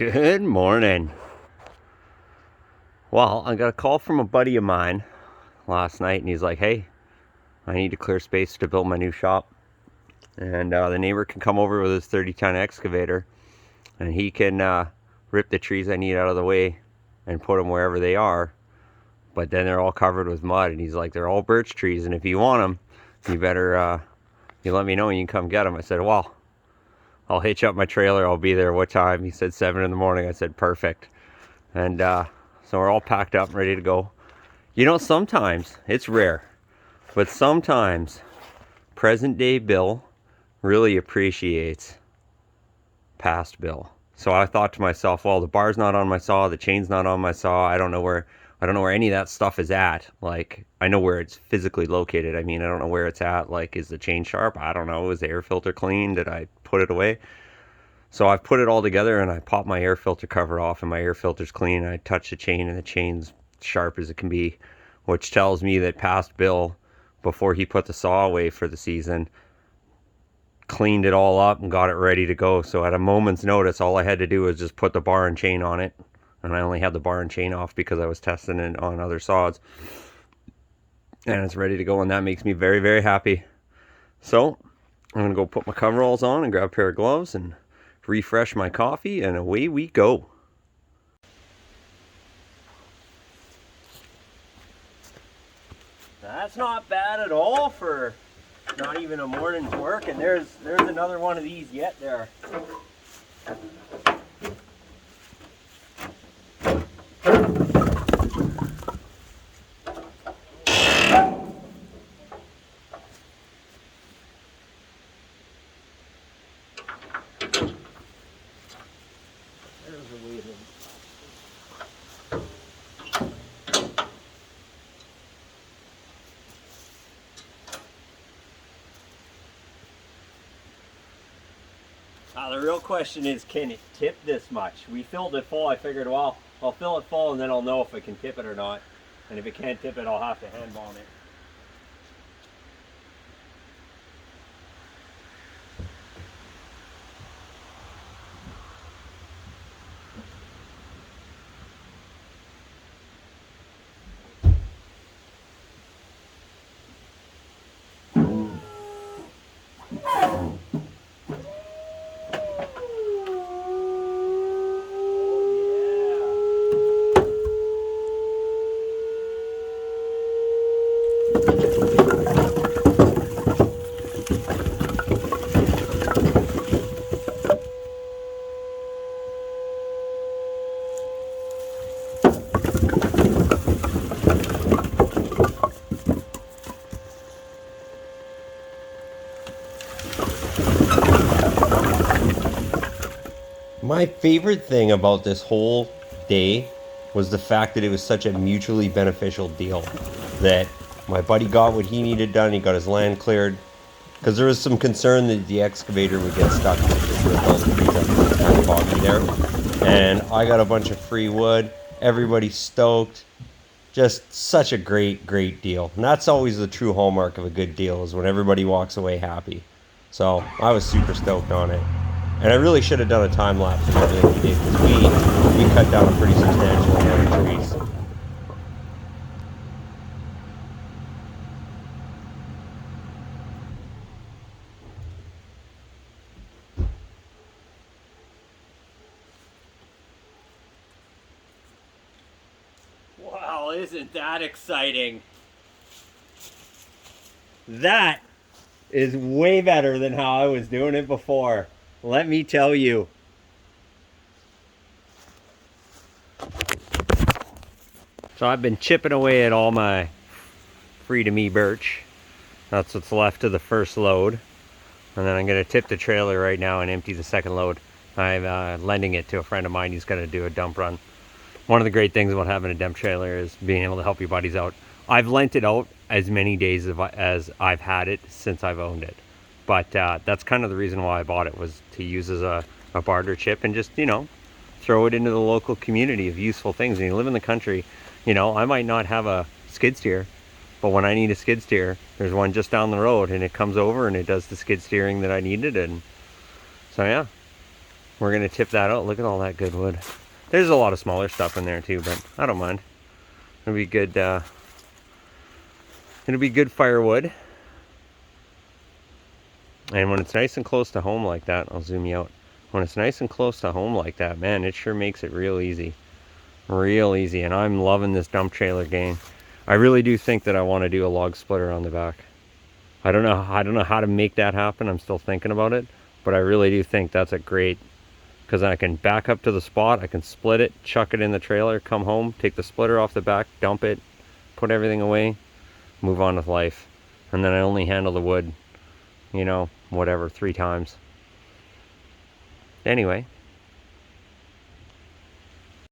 Good morning. Well, I got a call from a buddy of mine last night, and he's like, "Hey, I need to clear space to build my new shop, and the neighbor can come over with his 30-ton excavator, and he can rip the trees I need out of the way and put them wherever they are. But then they're all covered with mud." And he's like, "They're all birch trees, and if you want them, you better you let me know and you can come get them." I said, "Well, I'll hitch up my trailer. I'll be there. What time?" He said 7 in the morning. I said, "Perfect." And so we're all packed up and ready to go. Sometimes, it's rare, but sometimes present day Bill really appreciates past Bill. So I thought to myself, well, the bar's not on my saw, the chain's not on my saw. I don't know where any of that stuff is at. Like, I know where it's physically located. I mean, I don't know where it's at. Like, is the chain sharp? I don't know. Is the air filter clean? Did I put it away? So I've put it all together, and I popped my air filter cover off, and my air filter's clean. I touched the chain, and the chain's sharp as it can be, which tells me that past Bill, before he put the saw away for the season, cleaned it all up and got it ready to go. So at a moment's notice, all I had to do was just put the bar and chain on it. And I only had the bar and chain off because I was testing it on other saws. And it's ready to go, and that makes me very, very happy. So I'm going to go put my coveralls on and grab a pair of gloves and refresh my coffee, and away we go. That's not bad at all for not even a morning's work, and there's another one of these yet there. The real question is, can it tip this much? We filled it full. I figured, well, I'll fill it full and then I'll know if I can tip it or not. And if it can't tip it, I'll have to hand bomb it. My favorite thing about this whole day was the fact that it was such a mutually beneficial deal. That my buddy got what he needed done, he got his land cleared, because there was some concern that the excavator would get stuck and just rip all the trees up because it's kind of boggy there. And I got a bunch of free wood, everybody's stoked. Just such a great, great deal. And that's always the true hallmark of a good deal, is when everybody walks away happy. So I was super stoked on it. And I really should have done a time lapse of everything we did, because we cut down a pretty substantial amount of trees. Wow, isn't that exciting? That is way better than how I was doing it before. Let me tell you. So I've been chipping away at all my free to me birch. That's what's left of the first load. And then I'm going to tip the trailer right now and empty the second load. I'm lending it to a friend of mine. He's going to do a dump run. One of the great things about having a dump trailer is being able to help your buddies out. I've lent it out as many days as I've had it since I've owned it. But that's kind of the reason why I bought it, was to use as a barter chip and just, throw it into the local community of useful things. When you live in the country, I might not have a skid steer, but when I need a skid steer, there's one just down the road, and it comes over and it does the skid steering that I needed. And so, yeah. we're going to tip that out. Look at all that good wood. There's a lot of smaller stuff in there too, but I don't mind. It'll be good, it'll be good firewood. And when it's nice and close to home like that, I'll zoom you out. When it's nice and close to home like that, man, it sure makes it real easy. Real easy. And I'm loving this dump trailer game. I really do think that I want to do a log splitter on the back. I don't know how to make that happen. I'm still thinking about it, but I really do think that's a great, because I can back up to the spot, I can split it, chuck it in the trailer, come home, take the splitter off the back, dump it, put everything away, move on with life. And then I only handle the wood, you know, whatever, 3 times. Anyway,